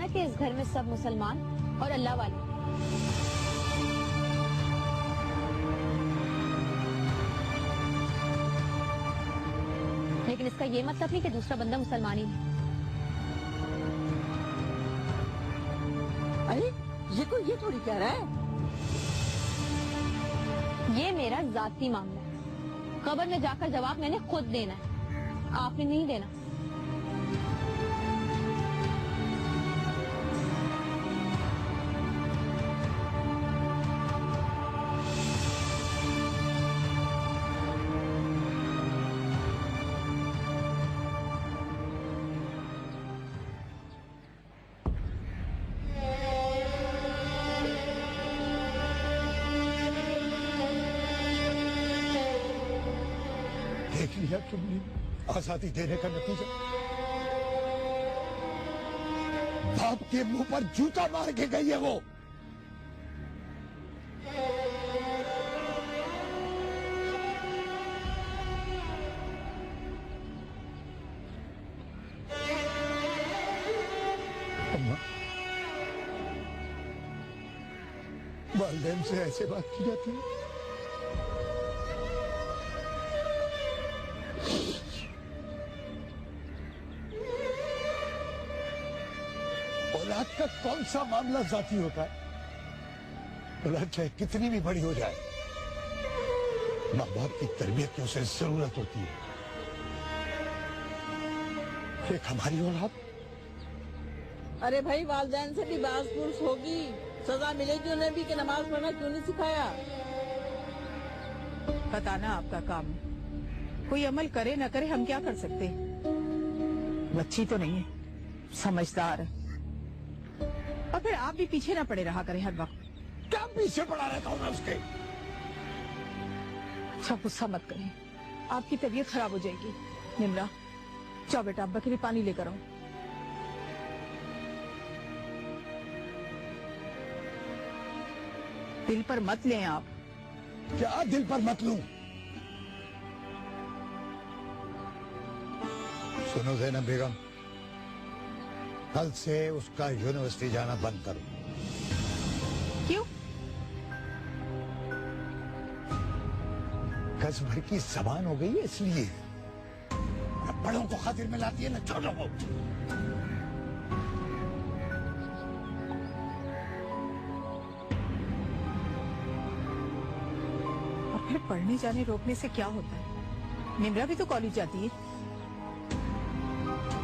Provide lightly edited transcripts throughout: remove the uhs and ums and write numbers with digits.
है कि इस घर में सब मुसलमान और अल्लाह वाले। लेकिन इसका ये मतलब नहीं कि दूसरा बंदा मुसलमान ही नहीं। अरे ये थोड़ी कह रहा है। ये मेरा जाती मामला है। खबर में जाकर जवाब मैंने खुद देना है, आपने नहीं देना। देख लिया तुमने आजादी देने का नतीजा। बाप के मुंह पर जूता मार के गई है वो। अम्मा, वालिदैन से ऐसे बात की जाती है? औलाद का कौन सा मामला जाती होता है? औलाद चाहे कितनी भी बड़ी हो जाए, माँ बाप की तरबियत की उसे जरूरत होती है। एक हमारी औलाद। अरे भाई, वालिदैन से भी बास पुरुष होगी, सजा मिलेगी उन्हें भी कि नमाज पढ़ना क्यों नहीं सिखाया। बताना आपका काम है। कोई अमल करे न करे हम क्या कर सकते। बच्ची तो नहीं है, समझदार है। और फिर आप भी पीछे ना पड़े रहा करें हर वक्त। क्या पीछे पड़ा रहता हूँ मैं उसके? अच्छा गुस्सा मत करें, आपकी तबीयत खराब हो जाएगी। निमरा, जाओ बेटा अब्बा के लिए पानी लेकर आओ। दिल पर मत लें आप। क्या दिल पर मत लूं? सुनो ज़ैनब बेगम, कल से उसका यूनिवर्सिटी जाना बंद करो। क्यों? गज भर की जबान हो गई है इसलिए। न बड़ों को खातिर में लाती है न छोटों को। और फिर पढ़ने जाने रोकने से क्या होता है? निमरा भी तो कॉलेज जाती है।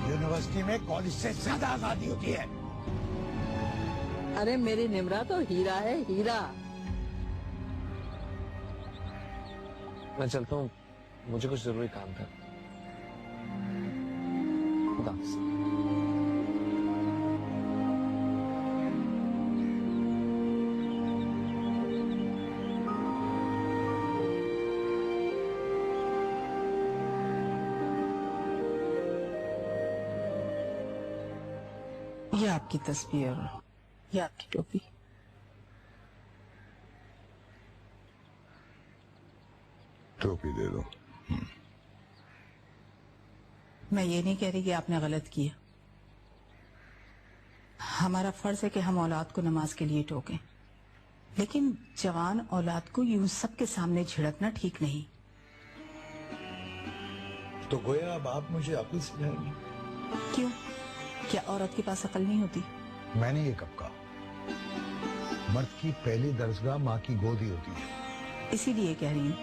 यूनिवर्सिटी में कॉलेज से ज्यादा आजादी होती है। अरे मेरी निमरा तो हीरा है, हीरा। मैं चलता हूँ, मुझे कुछ जरूरी काम था। खुदा हाफ़िज़। ये आपकी तस्वीर और ये आपकी टोपी। टोपी दे दो। मैं ये नहीं कह रही कि आपने गलत किया। हमारा फर्ज है कि हम औलाद को नमाज के लिए टोकें, लेकिन जवान औलाद को यूं सबके सामने झिड़कना ठीक नहीं। तो गोया अब आप मुझे अक्ल सिखाएंगे? क्यों? क्या औरत के पास अकल नहीं होती? मैंने ये कब कहा? मर्द की पहली दरजगाह माँ की गोद ही होती है। इसीलिए कह रही हूँ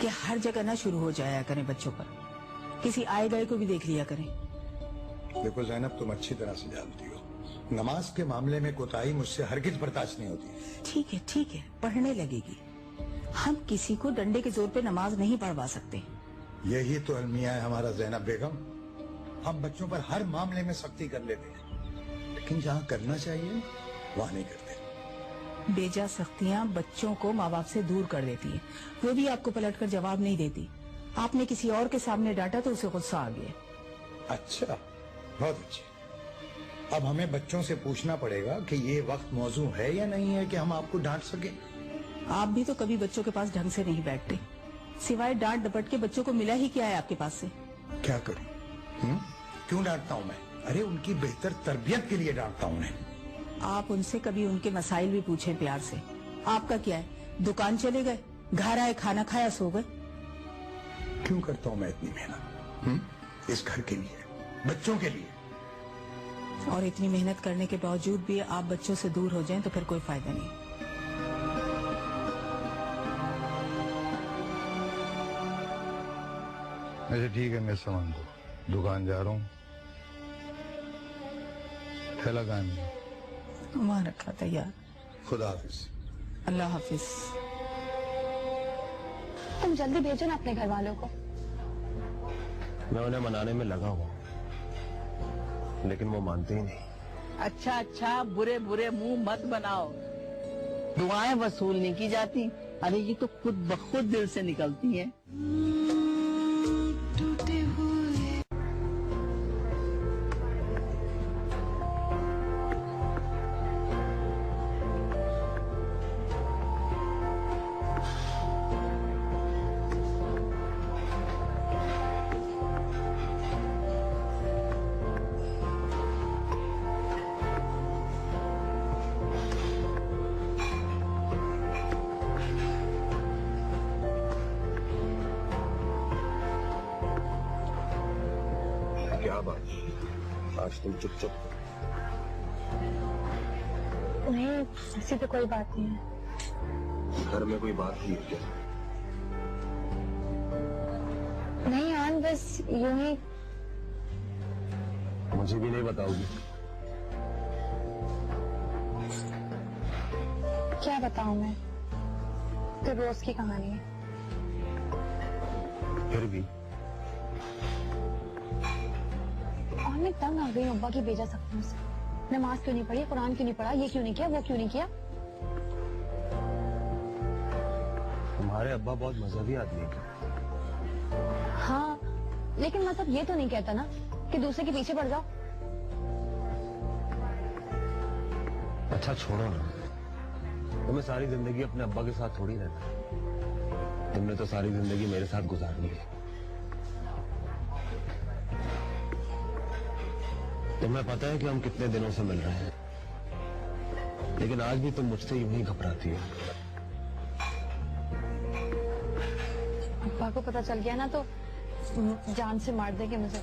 कि हर जगह ना शुरू हो जाया करें बच्चों पर, किसी आए गए को भी देख लिया करें। देखो ज़ैनब, तुम अच्छी तरह से जानती हो, नमाज के मामले में कोताही मुझसे हरगिज बर्दाश्त नहीं होती। ठीक है, पढ़ने लगेगी। हम किसी को डंडे के जोर पे नमाज नहीं पढ़वा सकते। यही तो अलमिया है हमारा ज़ैनब बेगम। हम बच्चों पर हर मामले में सख्ती कर लेते हैं, लेकिन जहाँ करना चाहिए वहाँ नहीं करते। बेजा सख्तियाँ बच्चों को माँ बाप से दूर कर देती है। वो भी आपको पलटकर जवाब नहीं देती। आपने किसी और के सामने डांटा तो उसे गुस्सा आ गया। अच्छा, बहुत अच्छे। अब हमें बच्चों से पूछना पड़ेगा कि ये वक्त मौजू है या नहीं है कि हम आपको डांट सके। आप भी तो कभी बच्चों के पास ढंग से नहीं बैठते। सिवाय डांट डपट के बच्चों को मिला ही क्या है आपके पास से? क्या करूं? क्यों डांटता हूं मैं? अरे उनकी बेहतर तरबियत के लिए डांटता हूँ उन्हें। आप उनसे कभी उनके मसाइल भी पूछें प्यार से। आपका क्या है, दुकान चले गए, घर आए, खाना खाया, सो गए। क्यों करता हूँ मैं इतनी मेहनत? इस घर के लिए, बच्चों के लिए। और इतनी मेहनत करने के बावजूद भी आप बच्चों से दूर हो जाएं तो फिर कोई फायदा नहीं। अच्छा ठीक है, मैं समझ दो, दुकान जा रहा हूँ। थैला कहाँ है? वहाँ रखा था यार। खुदा हाफिज। अल्लाह हाफिज। तुम जल्दी भेजो ना अपने घर वालों को। मैं उन्हें मनाने में लगा हुआ, लेकिन वो मानते ही नहीं। अच्छा अच्छा, बुरे बुरे मुंह मत बनाओ। दुआएं वसूल नहीं की जाती। अरे ये तो खुद ब खुद दिल से निकलती हैं। क्या बात, आज तुम चुप चुप? नहीं, ऐसी तो कोई बात नहीं है। घर में कोई बात हुई है क्या? नहीं आन, बस यूं ही। मुझे भी नहीं बताओगी? क्या बताऊं मैं, तो रोज की कहानी है। फिर भी और मैं तंग आ गई हूं अब्बा की बेजा सपनों से। नमाज क्यों नहीं पढ़ी, कुरान क्यों नहीं पढ़ा, ये क्यों नहीं किया, वो क्यों नहीं किया। तुम्हारे अब्बा बहुत मजहबी आदमी है। हाँ, लेकिन मतलब ये तो नहीं कहता ना कि दूसरे के पीछे पड़ जाओ। अच्छा छोड़ो ना, तुम्हें सारी जिंदगी अपने अब्बा के साथ थोड़ी रहना। तुमने तो सारी जिंदगी मेरे साथ गुजारनी है। तुम्हें पता है कि हम कितने दिनों से मिल रहे हैं, लेकिन आज भी तुम मुझसे यूं ही घबराती हो। अब्बा को पता चल गया ना तो जान से मार देंगे मुझे।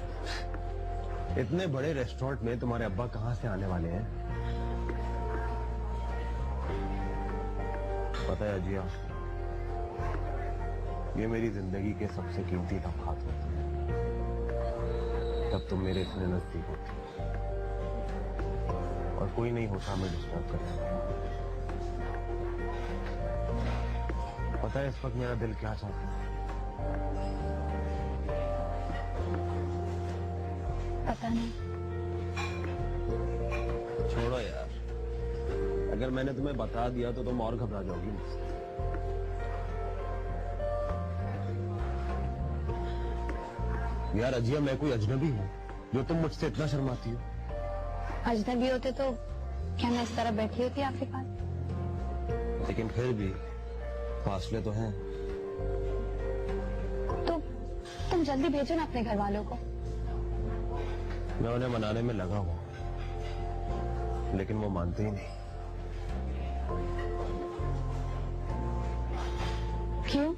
इतने बड़े रेस्टोरेंट में तुम्हारे अब्बा कहां से आने वाले हैं? पता है अजिया, ये मेरी जिंदगी के सबसे कीमती लम्हात होते हैं, तब तुम मेरे इतने नजदीक होती और कोई नहीं होता हमें डिस्टर्ब करने। पता है इस वक्त मेरा दिल क्या चाहता है? पता नहीं। छोड़ो यार, अगर मैंने तुम्हें बता दिया तो तुम और घबरा जाओगी मुझसे। यार अजिया, मैं कोई अजनबी हूँ जो तुम मुझसे इतना शर्माती हो? अजनबी होते तो क्या मैं इस तरह बैठी होती आपके पास? लेकिन फिर भी फासले तो हैं। तो तुम जल्दी भेजो ना अपने घर वालों को। मैं उन्हें मनाने में लगा हूँ, लेकिन वो मानते ही नहीं। क्यों?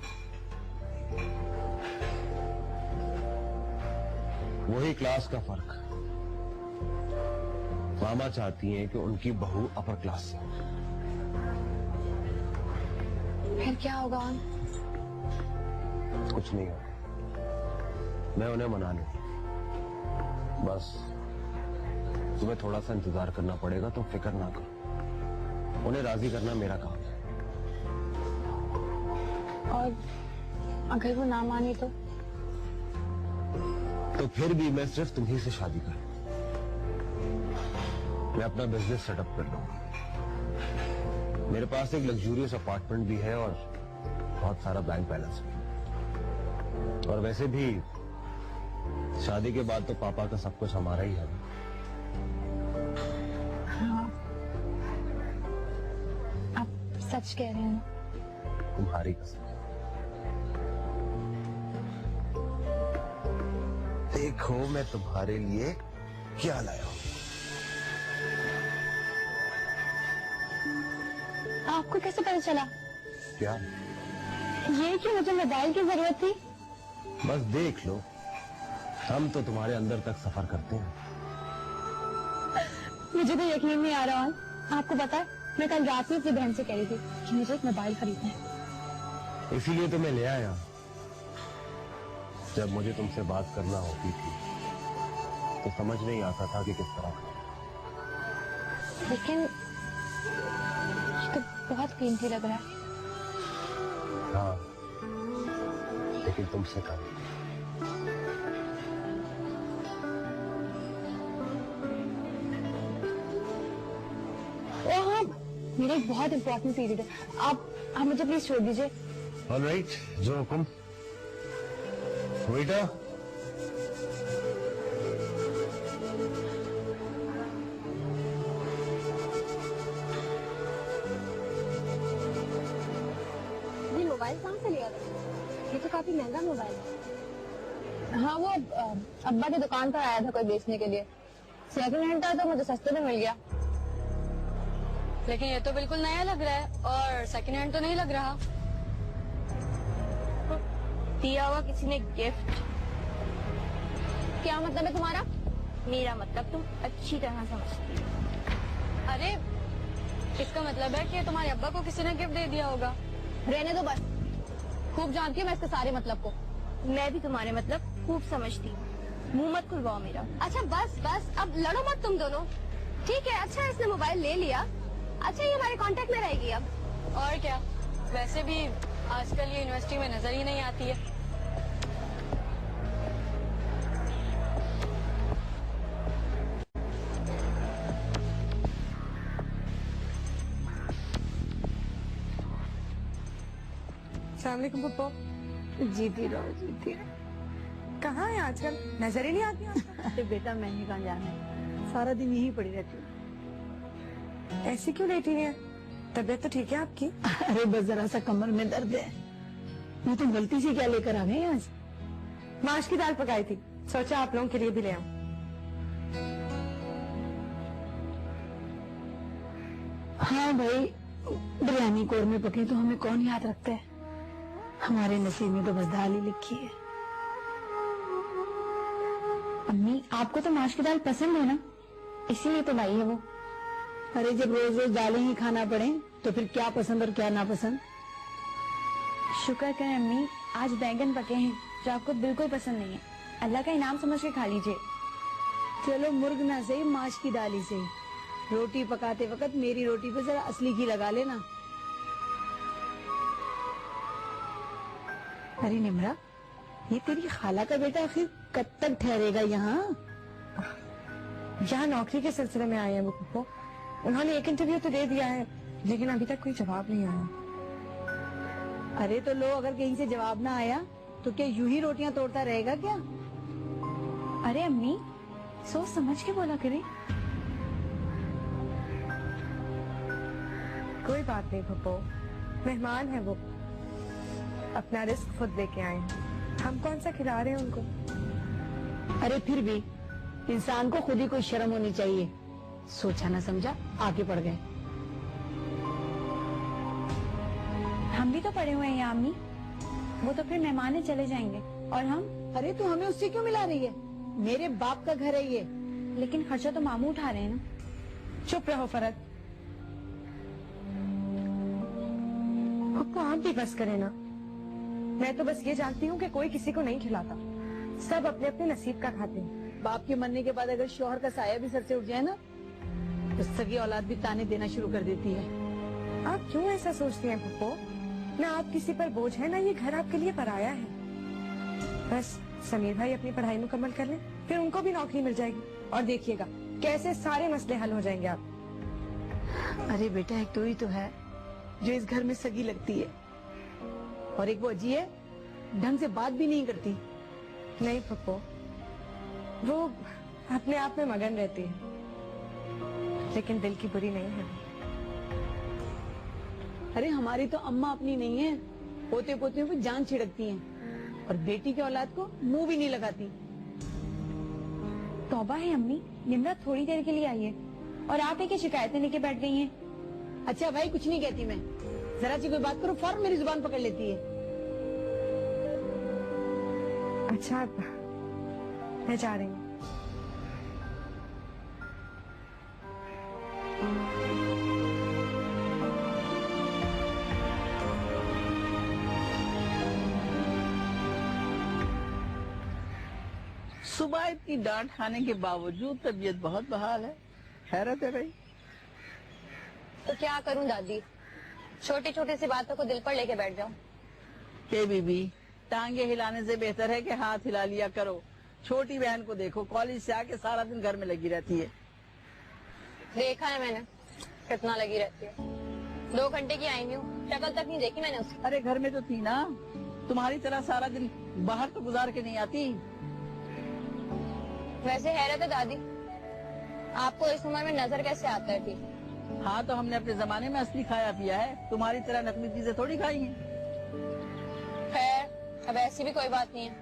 वही क्लास का फर्क। मामा चाहती हैं कि उनकी बहू अपर क्लास से हो। फिर क्या होगा? कुछ नहीं होगा, मैं उन्हें मना लूं। बस तुम्हें थोड़ा सा इंतजार करना पड़ेगा, तो फिक्र ना करो। उन्हें राजी करना मेरा काम है। और अगर वो ना माने तो? तो फिर भी मैं सिर्फ तुम्ही से शादी करूं। मैं अपना बिजनेस सेटअप कर लूंगा। मेरे पास एक लग्जूरियस अपार्टमेंट भी है और बहुत सारा बैंक बैलेंस भी। और वैसे भी शादी के बाद तो पापा का सब कुछ हमारा ही है। हाँ, आप सच कह रहे हैं। तुम्हारी कसम। देखो मैं तुम्हारे लिए क्या लाया हो? आपको कैसे पता चला? क्या? ये कि मुझे मोबाइल की जरूरत थी। बस देख लो, हम तो तुम्हारे अंदर तक सफर करते हैं। मुझे तो यकीन नहीं आ रहा। आपको पता है, मैं कल रात में अपनी बहन से कह रही थी कि मुझे एक मोबाइल खरीदना है। इसीलिए तो मैं ले आया। जब मुझे तुमसे बात करना होती थी तो समझ नहीं आता था कि किस तरह का। लेकिन ये तो बहुत कीमती लग रहा है। हाँ, लेकिन तुमसे कम। हाँ, मेरा एक बहुत इंपॉर्टेंट पीरियड है। आप मुझे प्लीज छोड़ दीजिए। ऑलराइट, जो हुक्म। बेटा, ये मोबाइल कहाँ से लिया था? ये तो काफी महंगा मोबाइल है। हाँ, वो अब्बा की दुकान पर आया था कोई बेचने के लिए। सेकंड हैंड था तो मुझे सस्ते में मिल गया। लेकिन ये तो बिल्कुल नया लग रहा है और सेकंड हैंड तो नहीं लग रहा। दिया हुआ किसी ने गिफ्ट। क्या मतलब है तुम्हारा? मेरा मतलब तुम अच्छी तरह समझती हो। अरे, इसका मतलब है कि तुम्हारे अब्बा को किसी ने गिफ्ट दे दिया होगा। रहने दो बस। खूब जानती हूँ मैं इसके सारे मतलब को। मैं भी तुम्हारे मतलब खूब समझती हूँ। मुंह मत खुलवाओ मेरा। अच्छा बस बस, अब लड़ो मत तुम दोनों। ठीक है, अच्छा इसने मोबाइल ले लिया। अच्छा, ये हमारे कांटेक्ट में रहेगी अब। और क्या, वैसे भी आजकल ये यूनिवर्सिटी में नजर ही नहीं आती है। अस्सलामुअलैकुम पप्पो। जीती रहो, जीती रहो। कहाँ है आजकल? नजर ही नहीं आती आजकल। अरे बेटा, मैंने कहाँ जाना है, सारा दिन यहीं पड़ी रहती हूँ। ऐसी क्यों लेटी है? तबीयत तो ठीक है आपकी? अरे बस जरा सा कमर में दर्द है। मैं तो गलती से क्या लेकर आ गई आज। माश की दाल पकाई थी, सोचा आप लोगों के लिए भी ले आऊं। हाँ भाई, बिरयानी कोरमे पके तो हमें कौन याद रखता है। हमारे नसीब में तो बस दाल ही लिखी है। अम्मी, आपको तो माश की दाल पसंद है ना, इसीलिए तो लाई है वो। अरे जब रोज रोज दालें ही खाना पड़े तो फिर क्या पसंद और क्या नापसंद। शुक्र करें अम्मी, आज बैंगन पके हैं जो आपको बिल्कुल पसंद नहीं है। अल्लाह का इनाम समझ के खा लीजिए। चलो मुर्ग ना सही, माश की दाल ही सही। रोटी पकाते वक्त मेरी रोटी पे जरा असली घी लगा लेना। अरे निमरा, ये तेरी खाला का बेटा आखिर कब तक ठहरेगा यहाँ? यहाँ नौकरी के सिलसिले में आए हैं वो पप्पो। उन्होंने एक इंटरव्यू तो दे दिया है, लेकिन अभी तक कोई जवाब नहीं आया। अरे तो लो, अगर कहीं से जवाब ना आया तो क्या यूं ही रोटियां तोड़ता रहेगा क्या? अरे अम्मी, सोच समझ के बोला करें। कोई बात नहीं पप्पो, मेहमान है वो, अपना रिस्क खुद लेके आए हैं। हम कौन सा खिला रहे हैं उनको। अरे फिर भी इंसान को खुद ही कोई शर्म होनी चाहिए। सोचा ना समझा, आगे बढ़ गए। हम भी तो पड़े हुए हैं यहाँ अम्मी। वो तो फिर मेहमान चले जाएंगे और हम। अरे तू हमें उससे क्यों मिला रही है? मेरे बाप का घर है ये। लेकिन खर्चा तो मामू उठा रहे हैं ना। चुप रहो फरत। पप्पो आप भी बस करें ना। मैं तो बस ये जानती हूँ कि कोई किसी को नहीं खिलाता, सब अपने अपने नसीब का खाते हैं। बाप के मरने के बाद अगर शौहर का साया भी सर से उठ जाए ना, तो सगी औलाद भी ताने देना शुरू कर देती है। आप क्यों ऐसा सोचती हैं पप्पो? ना आप किसी पर बोझ है, ना ये घर आपके लिए पराया है। बस समीर भाई अपनी पढ़ाई मुकम्मल कर लें, फिर उनको भी नौकरी मिल जाएगी और देखिएगा कैसे सारे मसले हल हो जाएंगे आप। अरे बेटा, एक तो ही तो है जो इस घर में सगी लगती है, और एक वो अजी है, ढंग से बात भी नहीं करती। नहीं पप्पो, वो अपने आप में मगन रहती है, लेकिन दिल की बुरी नहीं है। अरे हमारी तो अम्मा अपनी नहीं है, पोते पोतियों पे जान छिड़कती हैं, और बेटी के औलाद को मुंह भी नहीं लगाती। तौबा है अम्मी, निम्रा थोड़ी देर के लिए आई है और आप एक शिकायतें लेके बैठ गई हैं। अच्छा भाई, कुछ नहीं कहती मैं, जरा सी कोई बात करो फौरन मेरी जुबान पकड़ लेती है। अच्छा मैं जा रही हूँ। सुबह इतनी डांट खाने के बावजूद तबीयत बहुत बहाल है, हैरत है भाई। तो क्या करूं दादी, छोटी छोटी सी बातों को दिल पर लेके बैठ जाऊं। के बीबी, टांगे हिलाने से बेहतर है कि हाथ हिला लिया करो। छोटी बहन को देखो, कॉलेज से आके सारा दिन घर में लगी रहती है। देखा है मैंने कितना लगी रहती है। 2 घंटे की आई हूँ, शक्ल तक नहीं देखी मैंने उसकी। अरे घर में तो थी ना, तुम्हारी तरह सारा दिन बाहर तो गुजार के नहीं आती। वैसे हैरत है दादी, आपको इस उम्र में नजर कैसे आता है ठीक? हाँ, तो हमने अपने जमाने में असली खाया पिया है, तुम्हारी तरह नकली चीजें थोड़ी खाई हैं। खैर, अब ऐसी भी कोई बात नहीं है,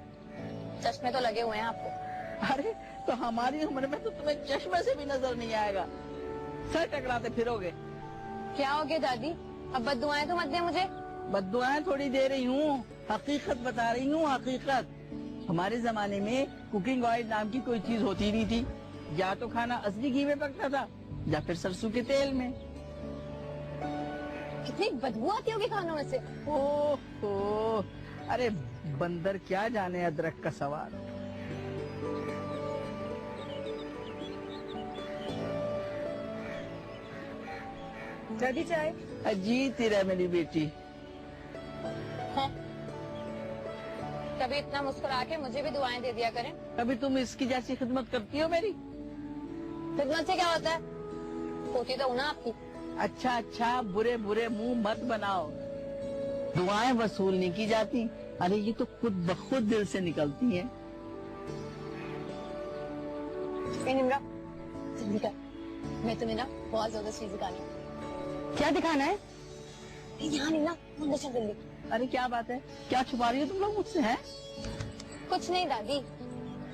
चश्मे तो लगे हुए हैं आपको। अरे तो हमारी उम्र में तो तुम्हें चश्मे से भी नजर नहीं आएगा, सर टकराते फिरोगे। क्या हो गया दादी, अब बद्दुआएं तो मत दे मुझे। बद्दुआएं थोड़ी दे रही हूँ, हकीकत बता रही हूँ, हकीकत। हमारे जमाने में कुकिंग ऑयल नाम की कोई चीज होती नहीं थी, या तो खाना असली घी में पकता था या फिर सरसों के तेल में। कितनी बदबू आती होगी खानों में से। ओह, अरे बंदर क्या जाने अदरक का सवाल। दादी चाय। अजीती रहे मेरी बेटी। हाँ। कभी इतना मुस्कुरा के मुझे भी दुआएं दे दिया करें। कभी तुम इसकी जैसी खिदमत करती हो मेरी? खिदमत से क्या होता है, होती तो हूं ना आपकी। अच्छा, बुरे बुरे मुंह मत बनाओ, दुआएं वसूल नहीं की जाती। अरे ये तो खुद ब खुद दिल से निकलती हैं। निम्रा, जल्दी कर, मैं तुम्हें ना बहुत ज्यादा चीज दिखानी है। क्या दिखाना है? यहाँ निम्रा, अंदर चल जल्दी। अरे क्या बात है, क्या छुपा रही हो तुम लोग मुझसे? हैं कुछ नहीं दादी,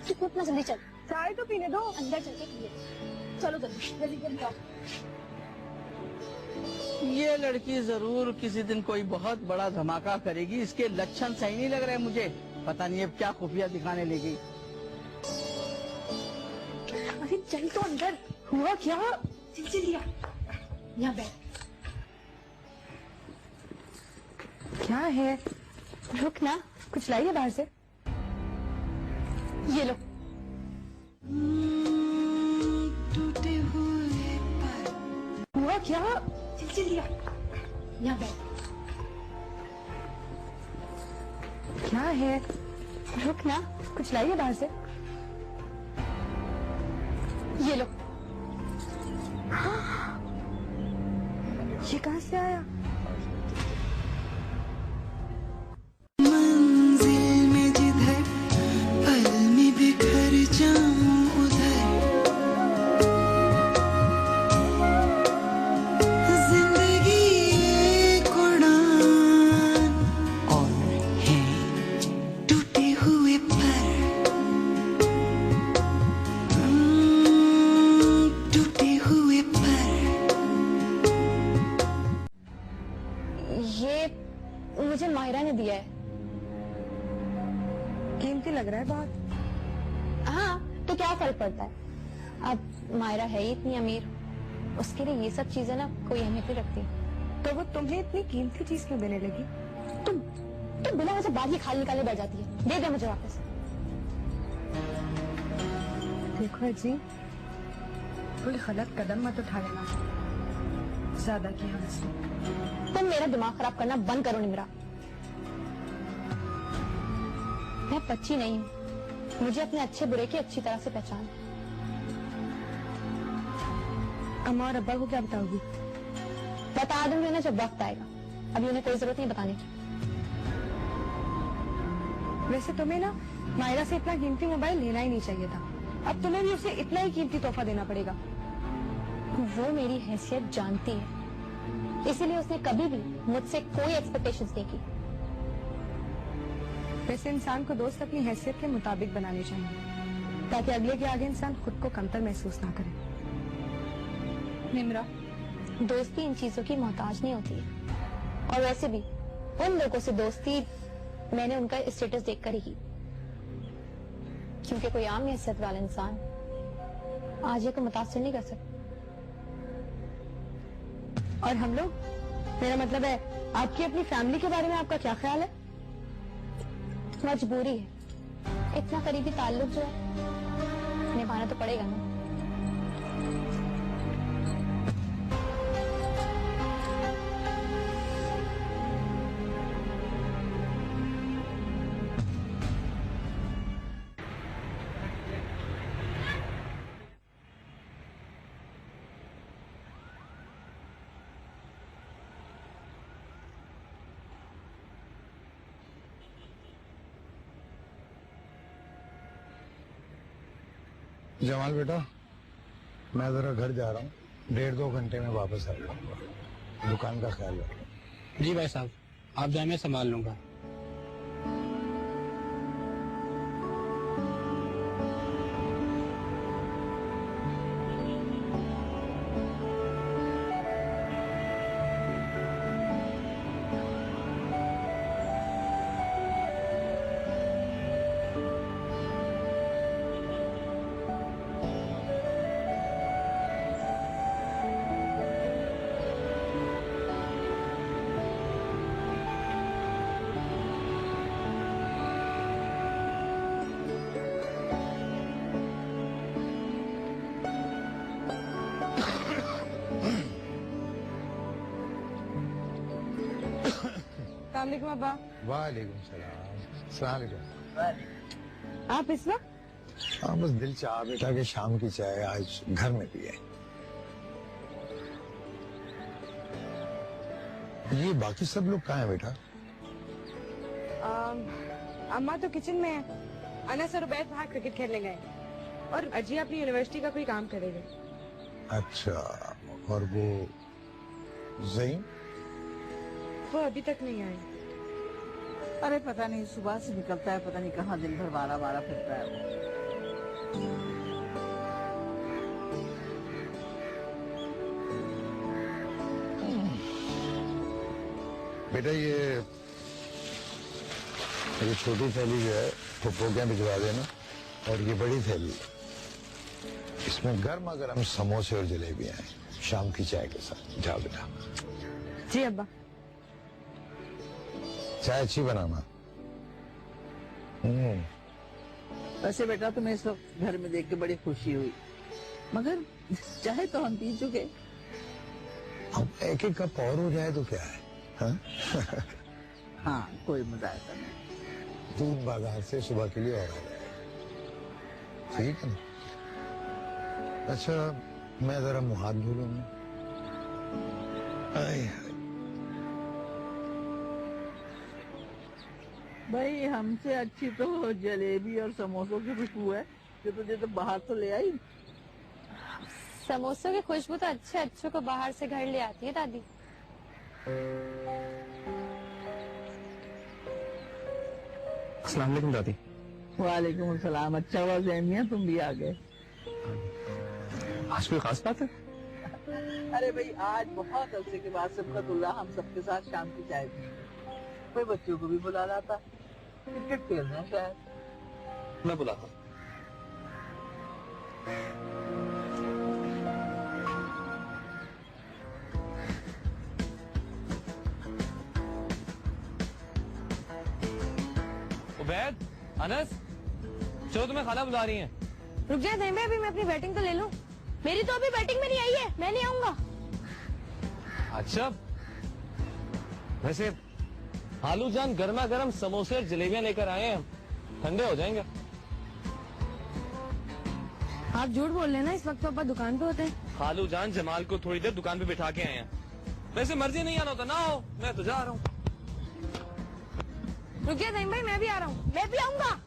तू इतना जल्दी चल। चाय तो पीने दो। अंदर चल के पिए। चलो जल्दी जल्दी जल्दी जाओ। ये लड़की जरूर किसी दिन कोई बहुत बड़ा धमाका करेगी, इसके लक्षण सही नहीं लग रहे मुझे। पता नहीं अब क्या खुफिया दिखाने लगी। अरे चल तो अंदर। हुआ क्या? चल यहाँ बैठ। क्या है? रुक ना, कुछ लाइए बाहर से। ये लो। टूटे हुए पर। हुआ क्या? चल यहाँ बैठ। क्या है? रुक ना, कुछ लाइए बाहर से। ये लो। ये कहाँ से आया? मंजिल में जिधर पल में बिखर जाऊं उधर, जिंदगी एक उड़ान और है टूटे हुए पर, टूटे हुए पर। ये मुझे माहिरा ने दिया है। कीमती लग रहा है बहुत। हाँ, तो क्या फर्क पड़ता है, अब माहिरा है ही इतनी अमीर, उसके लिए ये सब चीजें ना कोई अहमियत नहीं रखती। तो वो तुम्हें इतनी कीमती चीज क्यों देने लगी? तुम बिना वजह बात ही खाली निकालने बैठ जाती है। दे दे मुझे वापस। देखो जी, कोई गलत कदम मत उठा लेना ज्यादा की वजह से। तुम मेरा दिमाग खराब करना बंद करो निम्रा। मैं बच्ची नहीं हूँ, मुझे अपने अच्छे बुरे की अच्छी तरह से पहचान। अम्मा और अब्बा को क्या बताओगी? बता दूंगी ना जब वक्त आएगा, अभी उन्हें कोई जरूरत नहीं बताने की। वैसे तुम्हें ना मायरा से इतना कीमती मोबाइल लेना ही नहीं चाहिए था। अब तुम्हें भी उसे इतना ही कीमती तोहफा देना पड़ेगा। वो मेरी हैसियत जानती है, इसीलिए उसने कभी भी मुझसे कोई एक्सपेक्टेशंस नहीं की। वैसे इंसान को दोस्त अपनी हैसियत के मुताबिक बनाने चाहिए। ताकि अगले के आगे इंसान खुद को कमतर महसूस ना करे। निम्रा, दोस्ती इन चीजों की मोहताज नहीं होती है। और वैसे भी उन लोगों से दोस्ती मैंने उनका स्टेटस देखकर ही की, क्योंकि कोई आम हैसियत वाला इंसान आज को मुतासिर नहीं कर सकता। और हम लोग, मेरा मतलब है आपकी अपनी फैमिली के बारे में आपका क्या ख्याल है? मजबूरी है, इतना करीबी ताल्लुक जो है निभाना तो पड़ेगा ना। जमाल बेटा, मैं जरा घर जा रहा हूँ, 1.5-2 घंटे में वापस आ जाऊंगा। दुकान का ख्याल रखो। जी भाई साहब, आप जाए, मैं संभाल लूंगा। अस्सलामुअलैकुम अब्बा। वालेकुम सलाम। अस्सलाम वालेकुम। आप इस वक्त? हाँ, बस दिल चाहा बेटा कि शाम की चाय आज घर में पिए। ये बाकी सब लोग कहाँ हैं बेटा? अम्मा तो किचन में है, अनस और उबैद बाहर क्रिकेट खेलने गए और अजी अपनी यूनिवर्सिटी का कोई काम करेंगे। अच्छा, और वो ज़ईन? वो अभी तक नहीं आई। अरे पता नहीं, सुबह से निकलता है, पता नहीं कहाँ दिन भर वारा फिरता है। बेटा ये छोटी थैली जो है फुप्पो के भिजवा देना, और ये बड़ी थैली, इसमें गर्मा गर्म समोसे और जलेबियां हैं शाम की चाय के साथ। जाओ बेटा। जी अब्बा। चाय अच्छी बनाना। वैसे बेटा तुम्हें इस वक्त घर में देख के बड़ी खुशी हुई, मगर चाहे तो हम पी चुके। अब एक एक कप और हो जाए तो क्या है? हाँ? हाँ, कोई मजा ऐसा नहीं। दूध बाजार से सुबह के लिए और आ जाए, ठीक है ना? अच्छा, मैं जरा मुंह हाथ धो लूंगा। भाई हमसे अच्छी तो जलेबी और समोसों की खुशबू है जो तुझे तो बाहर तो ले आई। समोसों की खुशबू तो अच्छे को बाहर से घर ले आती है दादी। अस्सलाम वालेकुम दादी। वालेकुम सलाम। अच्छा हुआ ज़ैनिया तुम भी आ गए। आज कोई खास बात है? अरे भाई, आज बहुत अरसे के बाद सबकतुल्लाह हम सबके साथ शाम की चाय पी। कोई बच्चों को भी बुला रहा था, क्रिकेट खेल रहे हैं शायद। मैं बुलाता हूँ। उबैद, अनस, चलो तुम्हें खाला बुला रही हैं। रुक जाए ज़ैन भाई, अभी मैं अपनी बैटिंग तो ले लूं। मेरी तो अभी बैटिंग में नहीं आई है, मैं नहीं आऊंगा। अच्छा, वैसे हालू जान गर्मा गर्म समोसे और जलेबियां लेकर आए हैं, ठंडे हो जाएंगे। आप झूठ बोल रहे हैं ना, इस वक्त पापा दुकान पे होते हैं। खालू जान जमाल को थोड़ी देर दुकान पे बिठा के आए हैं। वैसे मर्जी नहीं आना होता ना हो, मैं तो जा रहा हूँ। रुकिए ज़ैन भाई, मैं भी आ रहा हूँ, मैं भी आऊंगा।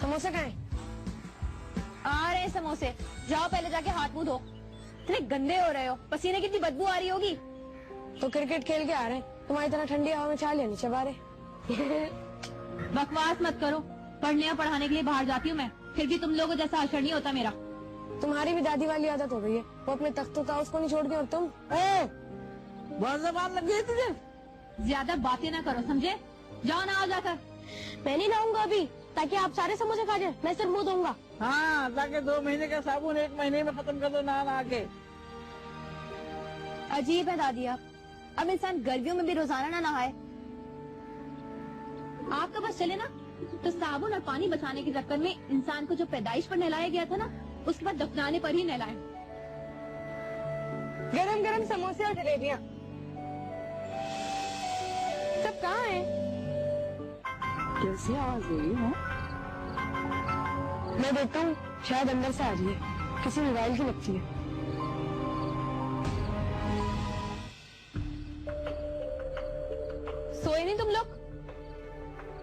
समोसे कहाँ हैं? आ रहे समोसे, जाओ पहले जाके हाथ मुंह धो। इतने गंदे हो रहे हो, पसीने की इतनी बदबू आ रही होगी। तो क्रिकेट खेल के आ रहे हैं, तुम्हारी तरह ठंडी हवा में चाल नहीं चबा रहे। बकवास मत करो, पढ़ने और पढ़ाने के लिए बाहर जाती हूँ मैं, फिर भी तुम लोगों जैसा असर नहीं होता मेरा। तुम्हारी भी दादी वाली आदत हो गई है, वो अपने तख्तों का उसको नहीं छोड़ के, और तुम बहुत जबान लग गई तुझे। ज्यादा बातें ना करो, समझे? जाओ ना, आओ जाकर। मैं नहीं लाऊंगा अभी, ताकि आप सारे समोसे खा जाए, मैं सिर्फ मुंह दूंगा। हाँ, ताकि 2 महीने का साबुन 1 महीने में खत्म कर दो नहा के। अजीब है दादी आप, अब इंसान गर्मियों में भी रोजाना ना नहाए। आपका बस चले ना तो साबुन और पानी बचाने के चक्कर में इंसान को जो पैदाइश पर नहलाया गया था ना, उसके बाद दफनाने पर ही नहलाए। गरम गरम समोसे और जलेबियाँ सब कहाँ है? कैसे आवाज दे रही हूँ? मैं देखता हूँ, शायद अंदर से आ रही है, किसी मोबाइल की लगती है। सोए नहीं तुम लोग?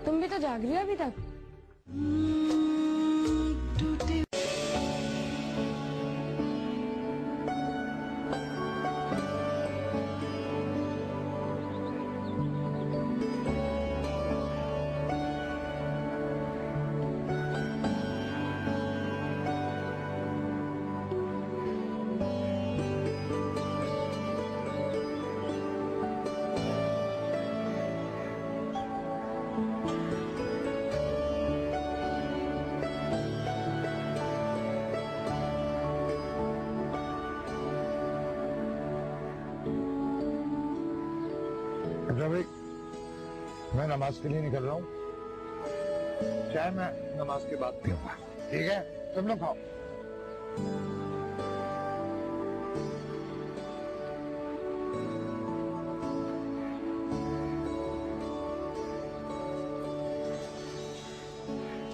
तुम भी तो जाग रही हो अभी तक। भाई, मैं नमाज के लिए निकल रहा हूँ, चाय मैं नमाज के बाद पीऊंगा, ठीक है? तुम लोग खाओ।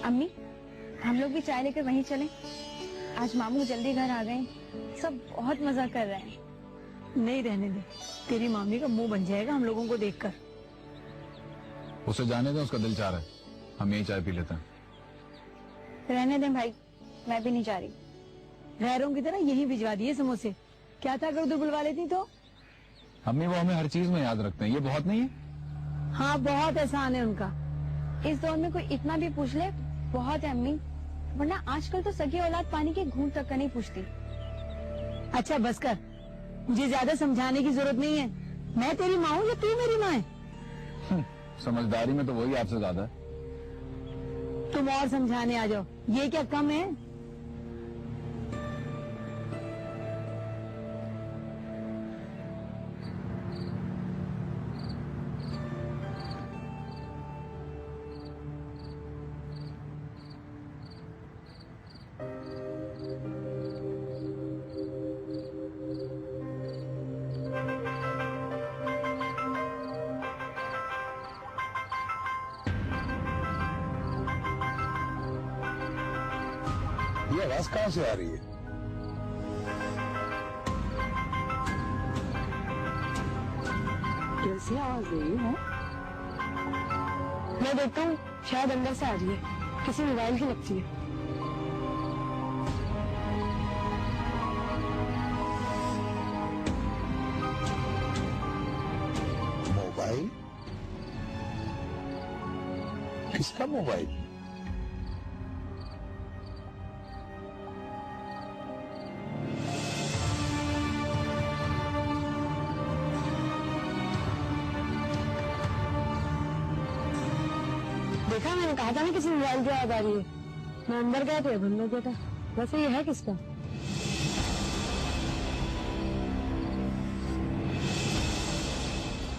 अम्मी, हम लोग भी चाय लेकर वहीं चलें? आज मामू जल्दी घर आ गए, सब बहुत मजा कर रहे हैं। नहीं रहने दे, तेरी मामी का मुंह बन जाएगा हम लोगों को देखकर। उसे जाने दे, उसका दिल चाह रहा है, हम यही चाय पी लेते हैं। रहने दें भाई, मैं भी नहीं जा रही। गैरों की तरह यही भिजवा दिए समोसे, क्या था अगर उधर बुलवा लेती तो? अम्मी वो हमें हर चीज में याद रखते हैं, ये बहुत नहीं है? हाँ, बहुत एहसान है उनका। इस दौर में कोई इतना भी पूछ ले बहुत है अम्मी, वरना आजकल तो सगी औलाद पानी के घूंट तक का नहीं पूछती। अच्छा बस कर, मुझे ज्यादा समझाने की जरूरत नहीं है। मैं तेरी माँ हूँ या तू मेरी माँ है? समझदारी में तो वही आपसे ज्यादा है। तुम और समझाने आ जाओ, ये क्या कम है? ये आवाज कहाँ से आ रही है? कैसे आवाज दे रही हूँ? मैं देखता हूँ, शायद अंदर से आ रही है, किसी मोबाइल की लगती है। मोबाइल? किसका मोबाइल? देखा, मैंने कहा था ना किसी मोबाइल की आवाज आ रही है। मैं अंदर गया तो बंद हो गया था। वैसे ये है किसका?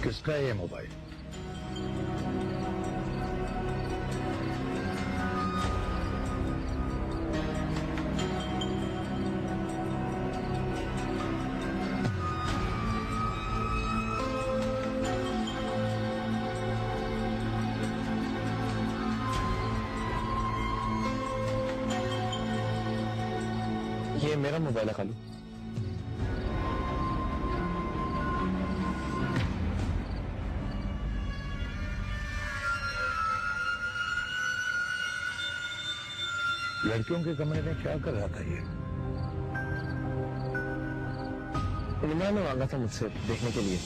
किसका ये मोबाइल? ये मेरा मोबाइल है खाली। लड़कियों के कमरे में क्या कर रहा था ये? इमरान ने मांगा था मुझसे देखने के लिए।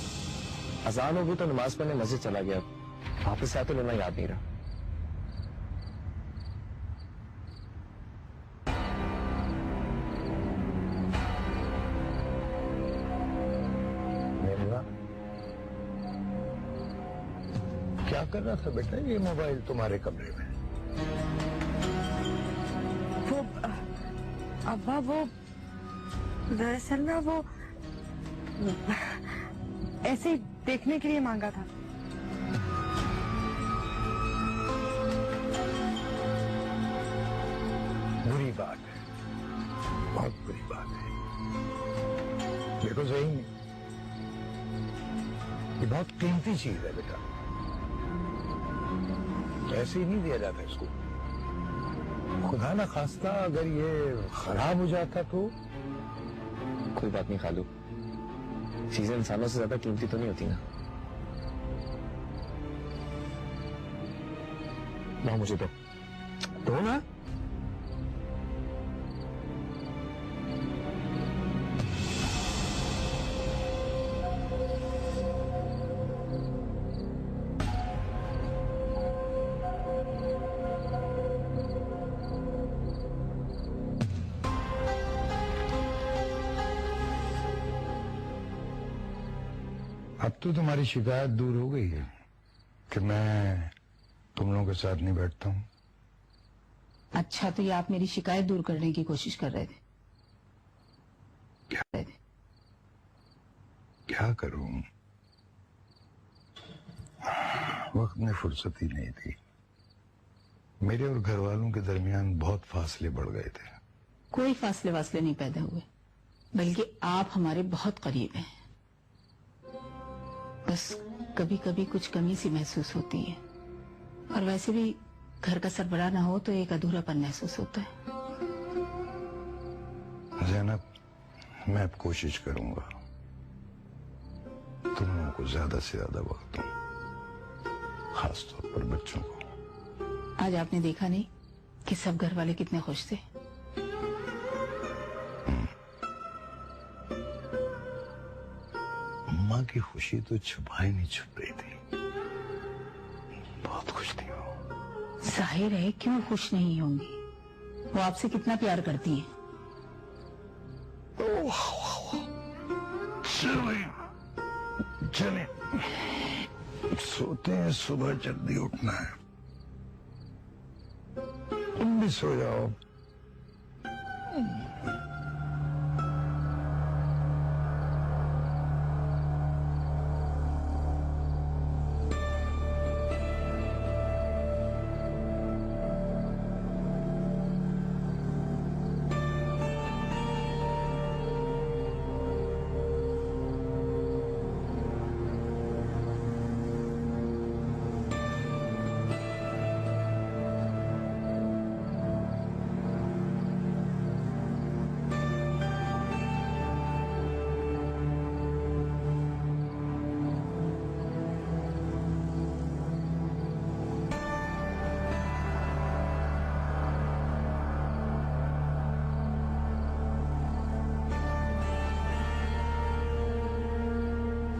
अजान होगी तो नमाज पढ़ने मस्जिद चला गया, वापस आते लेना याद नहीं रहा। क्या कर रहा था बेटा ये मोबाइल तुम्हारे कमरे में? वो अब्बा वो दरअसल ना वो ऐसे ही देखने के लिए मांगा था। बुरी बात है, बहुत बुरी बात है। देखो सही नहीं, ये बहुत कीमती चीज है बेटा, ऐसे ही नहीं दिया जाता इसको। खुदा ना खास्ता अगर ये खराब हो जाता तो। कोई बात नहीं खालू, चीजें इंसानों से ज्यादा कीमती तो नहीं होती ना। ना मुझे तो ना। अब तो तुम्हारी शिकायत दूर हो गई है कि मैं तुम लोगों के साथ नहीं बैठता हूँ। अच्छा, तो ये आप मेरी शिकायत दूर करने की कोशिश कर रहे थे? क्या करूं, वक्त में फुर्सत ही नहीं थी। मेरे और घर वालों के दरमियान बहुत फासले बढ़ गए थे। कोई फासले वासले नहीं पैदा हुए, बल्कि आप हमारे बहुत करीब हैं। बस कभी कभी कुछ कमी सी महसूस होती है, और वैसे भी घर का सरबराह ना हो तो एक अधूरापन महसूस होता है। ज़ैनब, मैं अब कोशिश करूंगा तुम लोगों को ज्यादा से ज्यादा वक्त दूं, खासतौर पर बच्चों को। आज आपने देखा नहीं कि सब घर वाले कितने खुश थे। माँ की खुशी तो छुपा ही नहीं छुप रही थी, बहुत खुश थी वो। जाहिर है क्यों खुश नहीं होंगी, वो आपसे कितना प्यार करती हैं। चले सोते हैं, सुबह जल्दी उठना है। तुम भी सो जाओ।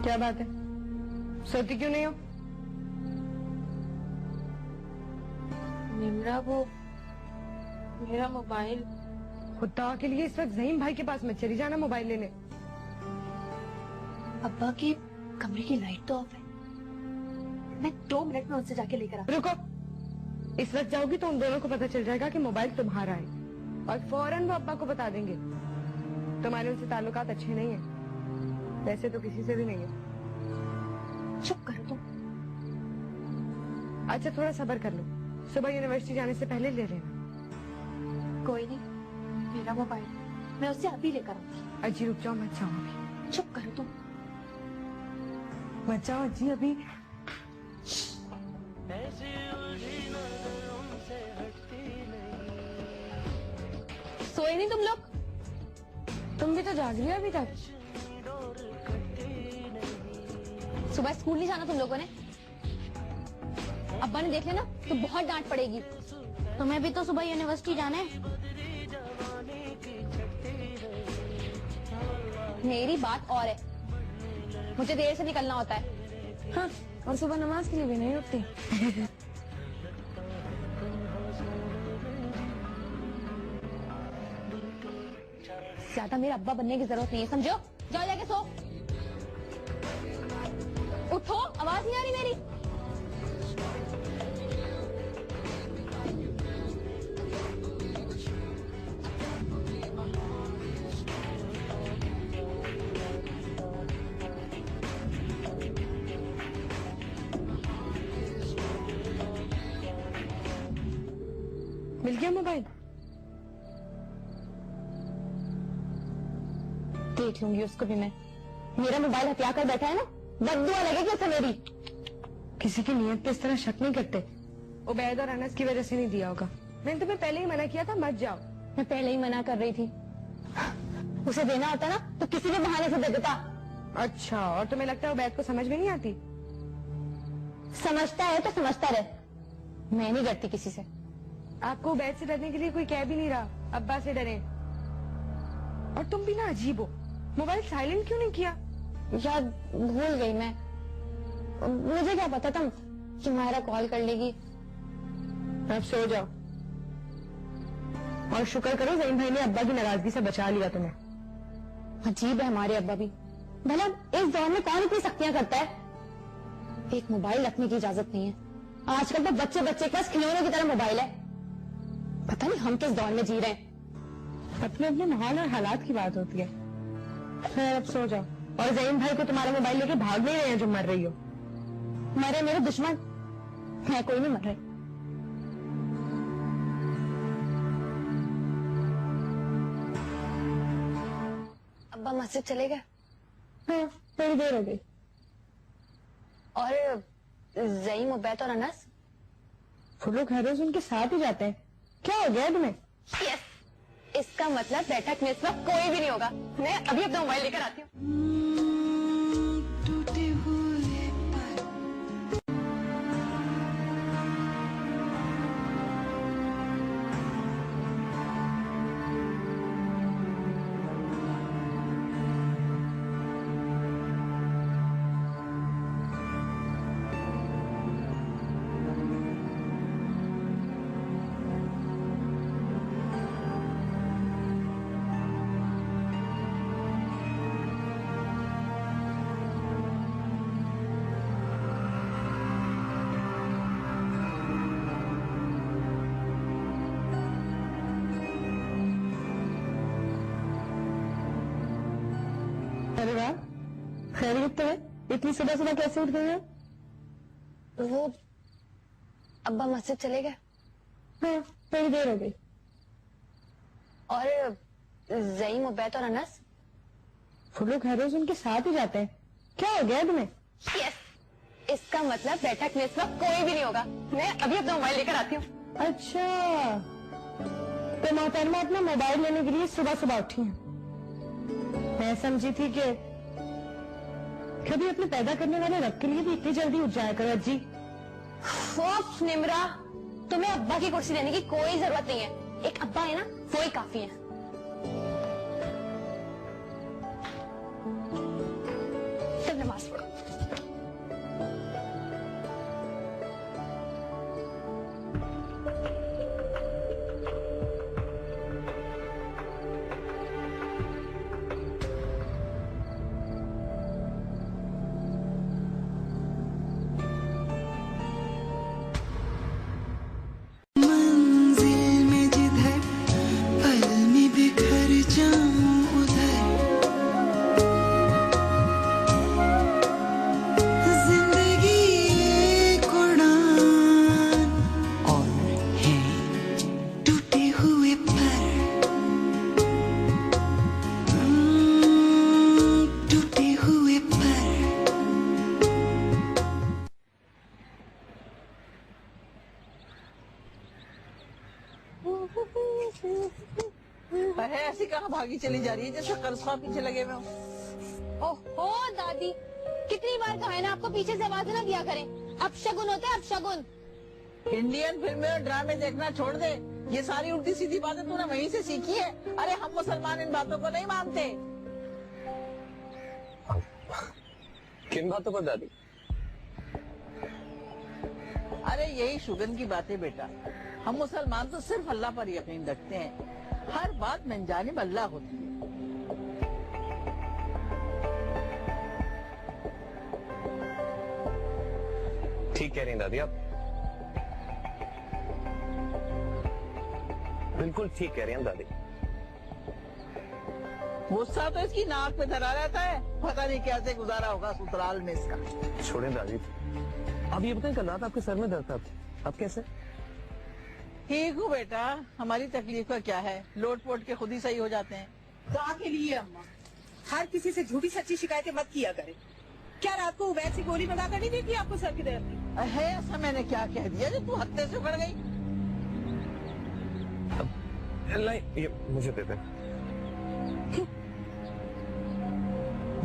क्या बात है, सोती क्यों नहीं हो? निम्रा, वो मेरा मोबाइल। खुदा के लिए इस वक्त ज़हीम भाई के पास मत चली जाना मोबाइल लेने। अब्बा के कमरे की लाइट तो ऑफ है, मैं 2 मिनट में उनसे जाके लेकर आऊं। रुको, इस वक्त जाओगी तो उन दोनों को पता चल जाएगा कि मोबाइल तुम्हारा है, और फौरन वो अब्बा को बता देंगे। तुम्हारे उनसे ताल्लुकात अच्छे नहीं है, वैसे तो किसी से भी नहीं है। चुप करो तुम। अच्छा, थोड़ा सब्र कर लो, सुबह यूनिवर्सिटी जाने से पहले ले लेना। कोई नहीं, मेरा मोबाइल मैं उससे अभी लेकर आऊंगी। अजी रुक जाओ, मत जाओ अभी। चुप करो तुम। मत जाओ अजी अभी। सोए नहीं तुम लोग? तुम भी तो जाग रही हो अभी तक। सुबह स्कूल नहीं जाना तुम लोगों ने? अब्बा ने देख लेना तो बहुत डांट पड़ेगी। तुम्हें भी तो सुबह यूनिवर्सिटी जाना है। मेरी बात और है, मुझे देर से निकलना होता है। हाँ, और सुबह नमाज के लिए भी नहीं उठती। ज्यादा मेरा अब्बा बनने की जरूरत नहीं है, समझो? जाओ जाके सो। उठो, आवाज नहीं आ रही मेरी? मिल गया मोबाइल? देख लूंगी उसको भी मैं। मेरा मोबाइल हथिया कर बैठा है ना, बददुआ लगेगी उसे मेरी। किसी की नीयत पे इस तरह शक नहीं करते। उबैद और अनस की वजह से नहीं दिया होगा। मैंने तुम्हें पहले ही मना किया था, मत जाओ। मैं पहले ही मना कर रही थी। उसे देना होता ना तो किसी भी बहाने से दे देता। अच्छा, और तुम्हें लगता है उबैद को समझ में नहीं आती? समझता है तो समझता रहे, मैं नहीं डरती किसी से। आपको उबैद से डरने के लिए कोई कह भी नहीं रहा, अब्बा से डरे। और तुम भी ना अजीब हो, मोबाइल साइलेंट क्यों नहीं किया? यार भूल गई मैं, मुझे क्या पता था कि मायरा कॉल कर लेगी। अब सो जाओ और शुक्र करो ज़हीन भाई ने अब्बा की नाराजगी से बचा लिया तुम्हें। अजीब है हमारे अब्बा भी, भला इस दौर में कौन इतनी सख्तियां करता है? एक मोबाइल रखने की इजाजत नहीं है। आजकल तो बच्चे बच्चे के पास खिलौने की तरह मोबाइल है। पता नहीं हम किस दौर में जी रहे हैं। अपने अपने माहौल और हालात की बात होती है। खैर अब सो जाओ, और ज़हीन भाई को तुम्हारा मोबाइल लेके भाग नहीं रहे हैं जो मर रही हो। मरे मेरे दुश्मन, मैं कोई नहीं मर रही। अब्बा मस्जिद चले गए? हाँ, थोड़ी देर हो गई। और ज़हीन, उबैद और अनस? वो लोग हर रोज उनके साथ ही जाते हैं। क्या हो गया तुम्हें? यस, इसका मतलब बैठक में इस वक्त कोई भी नहीं होगा। मैं अभी अपना मोबाइल लेकर आती हूँ। टूटे हुए पर अरे वाह, खैरियत तो है? इतनी सुबह सुबह कैसे उठ गई हो? वो अब्बा मस्जिद चले गए? हाँ, थोड़ी देर हो गई। और ज़हीन, उबैद और अनस? वो लोग हर रोज उनके साथ ही जाते हैं। क्या हो गया तुम्हें? यस, इसका मतलब बैठक में इस वक्त कोई भी नहीं होगा। मैं अभी अपना मोबाइल लेकर आती हूँ। अच्छा, तो मोहतरमा अपना मोबाइल लेने के लिए सुबह सुबह उठी हैं। मैं समझी थी कि कभी अपने पैदा करने वाले रब के लिए भी इतनी जल्दी उठ जाया करो। अज्जी ओफ निमरा, तुम्हें अब्बा की कुर्सी लेने की कोई जरूरत नहीं है। एक अब्बा है ना, वो ही काफी है। तुम नमाज पढ़ो। मंजिल में जिधर पल में बिखर जाऊं उधर जिंदगी एक उड़ान और है टूटे हुए पर टूटे हुए पर है ऐसी कहाँ भागी चली जा रही है जैसे कर्ज़ पीछे लगे हुए हो। ओहो दादी, कितनी बार कहा है ना आपको पीछे से आवाज ना दिया करें। अपशगुन होते हैं अपशगुन। इंडियन फिल्में और ड्रामे देखना छोड़ दे। ये सारी उल्टी सीधी बातें तूने वहीं से सीखी है। अरे हम मुसलमान इन बातों को नहीं मानते। किन बातों पर दादी? यही शुगन की बातें बेटा। हम मुसलमान तो सिर्फ अल्लाह पर यकीन रखते हैं, हर बात मनजानिब अल्लाह होती है। ठीक कह रही हैं दादी आप, बिल्कुल ठीक कह रही हैं दादी। गुस्सा तो इसकी नाक पे धरा रहता है, पता नहीं कैसे गुजारा होगा ससुराल में इसका। छोड़ें दादी, अब ये बताएं कल रात आपके सर में दर्द था, अब कैसे? ठीक हूँ बेटा, हमारी तकलीफ का क्या है, लोट पोट के खुद ही सही हो जाते हैं। दुआ के लिए अम्मा, हर किसी से झूठी सच्ची शिकायतें मत किया करें। क्या रात को वैसी गोली मंगा कर नहीं देती आपको सर के दर्द की? है ऐसा मैंने क्या कह दिया जो तू हत्ते से उखड़ गई? नहीं, ये मुझे दे दे।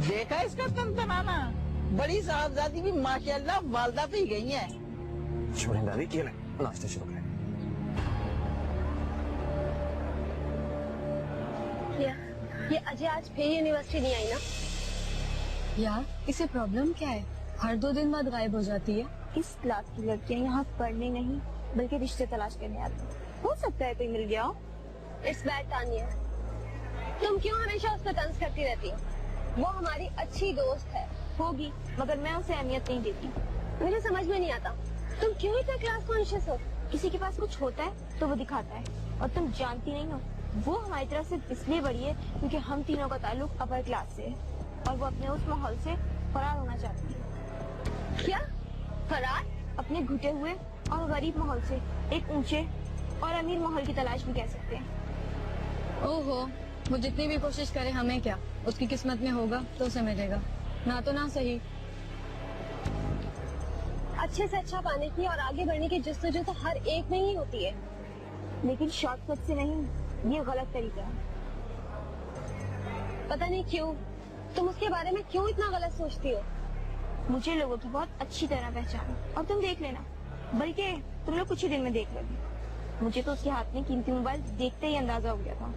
देखा इसका तनतनाना, बड़ी साहबजादी भी माशाल्लाह वालदा पे ही गई है। छोड़ें दादी, ये ले नाश्ता शुरू करें। ये अजय आज फिर यूनिवर्सिटी नहीं आई ना? यार इसे प्रॉब्लम क्या है, हर 2 दिन बाद गायब हो जाती है। इस क्लास की लड़कियां यहाँ पढ़ने नहीं बल्कि रिश्ते तलाश करने आती हैं। हो सकता है कोई मिल गया हो। इट्स बैड तानिया, तुम क्यों हमेशा उसका तंज करती रहती हो? वो हमारी अच्छी दोस्त है, होगी, मगर मैं उसे अहमियत नहीं देती। मुझे समझ में नहीं आता तुम क्यों इतना क्लास कॉन्शियस हो। किसी के पास कुछ होता है तो वो दिखाता है, और तुम जानती नहीं हो वो हमारी तरफ से इसलिए बड़ी है क्योंकि हम तीनों का ताल्लुक अपर क्लास से है, और वो अपने उस माहौल से फरार होना चाहती है। क्या फरार? अपने घुटे हुए और गरीब माहौल से एक ऊंचे और अमीर माहौल की तलाश भी कह सकते हैं। ओहो, वो जितनी भी कोशिश करे हमें क्या, उसकी किस्मत में होगा तो उसे मिलेगा, ना तो ना सही। अच्छे से अच्छा पाने की और आगे बढ़ने की जस्तजू तो हर एक में ही होती है, लेकिन शॉर्टकट से नहीं, ये गलत तरीका है। पता नहीं क्यों तुम उसके बारे में क्यों इतना गलत सोचती हो। मुझे लोगों की बहुत अच्छी तरह पहचान है, और तुम देख लेना, बल्कि तुम लोग कुछ ही दिन में देख लोगे। मुझे तो उसके हाथ में कीमती मोबाइल देखते ही अंदाजा हो गया था।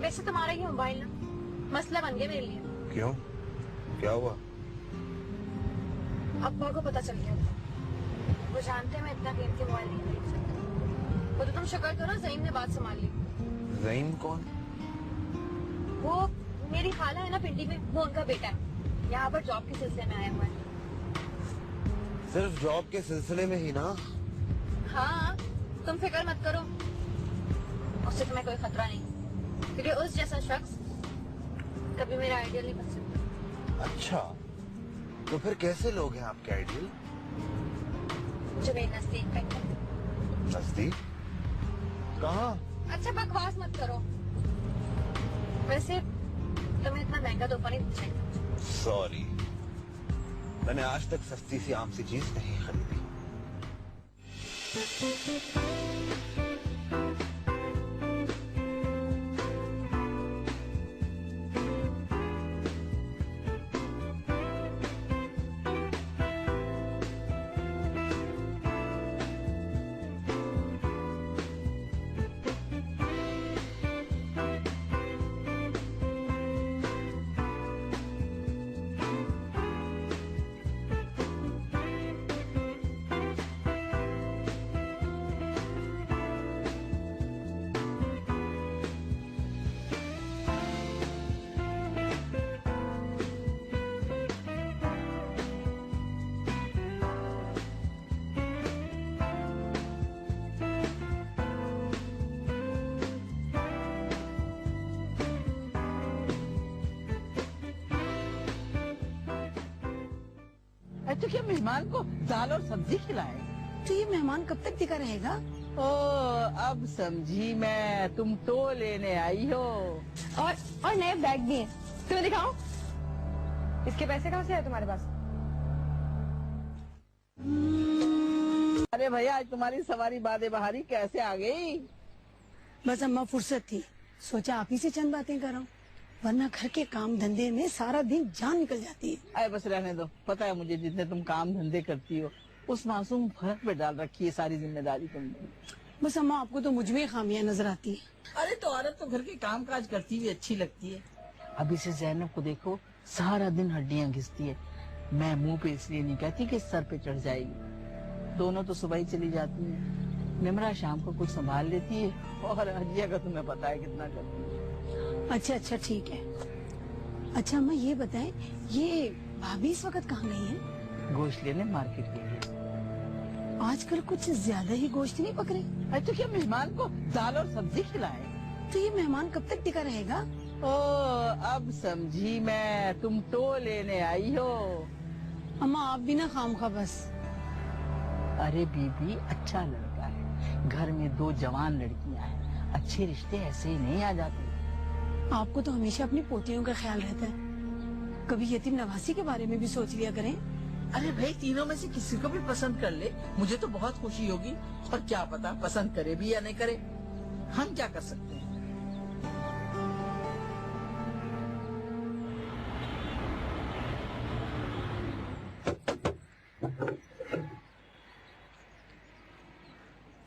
वैसे तुम्हारा ये मोबाइल ना मसला बन गया मेरे लिए। क्यों, क्या हुआ? अब्बा को पता चल गया, वो जानते हैं मैं इतना कीमती मोबाइल नहीं खरीद सकती। वो तो तुम शुक्र करो ज़हीम ने बात संभाल ली। ज़हीम कौन? वो मेरी खाला है ना पिंडी में, वो उनका बेटा है, यहाँ पर जॉब के सिलसिले में आया हुआ है। सिर्फ जॉब के सिलसिले में ही ना? हाँ, तुम फिक्र मत करो, उससे तुम्हें कोई खतरा नहीं, क्योंकि उस जैसा शख्स कभी मेरा आइडियल नहीं बन सकता। अच्छा, तो फिर कैसे लोग हैं आपके आइडियल? जो मेरे नजदीक बैठे। नजदीक? कहाँ? अच्छा बकवास मत करो, वैसे तुम्हें इतना महंगा तोहफा नहीं चाहिए। सॉरी, मैंने आज तक सस्ती सी आम सी चीज नहीं खरीदी। तो क्या मेहमान को दाल और सब्जी खिलाए? तो ये मेहमान कब तक टिका रहेगा? ओ अब समझी मैं, तुम तो लेने आई हो। और नए बैग भी हैं, तुम्हें दिखाऊं? इसके पैसे कहाँ से आए तुम्हारे पास? अरे भैया, आज तुम्हारी सवारी बादे बहारी कैसे आ गई? बस अम्मा फुर्सत थी, सोचा आप ही से चंद बातें करो। वरना घर के काम धंधे में सारा दिन जान निकल जाती है। अरे बस रहने दो, पता है मुझे जितने तुम काम धंधे करती हो उस मासूम फर्क पे डाल रखी है सारी जिम्मेदारी तुमने। बस अम्मा आपको तो मुझ में खामियां नजर आती है। अरे तो औरत तो घर के काम काज करती हुई अच्छी लगती है। अभी से जैनब को देखो, सारा दिन हड्डियां घिसती है। मैं मुंह पे इसलिए नहीं कहती कि सर पे चढ़ जाएगी। दोनों तो सुबह ही चली जाती हैं। निमरा शाम को कुछ संभाल लेती है और हजिया का तुम्हें पता है कितना करती है। अच्छा अच्छा ठीक है। अच्छा अम्मा ये बताएं, ये भाभी इस वक्त कहाँ गई है? गोश्त लेने मार्केट गई है। आजकल कुछ ज्यादा ही गोश्त नहीं पकड़े। अरे तो क्या मेहमान को दाल और सब्जी खिलाए? तो ये मेहमान कब तक टिका रहेगा? ओ अब समझी मैं, तुम टो लेने आई हो। अम्मा आप भी ना खामखा बस। अरे बीबी अच्छा लड़का है, घर में 2 जवान लड़कियां हैं, अच्छे रिश्ते ऐसे ही नहीं आ जाते। आपको तो हमेशा अपनी पोतियों का ख्याल रहता है, कभी यतीम नवासी के बारे में भी सोच लिया करें। अरे भाई तीनों में से किसी को भी पसंद कर ले, मुझे तो बहुत खुशी होगी। और क्या पता पसंद करे भी या नहीं करे, हम क्या कर सकते हैं।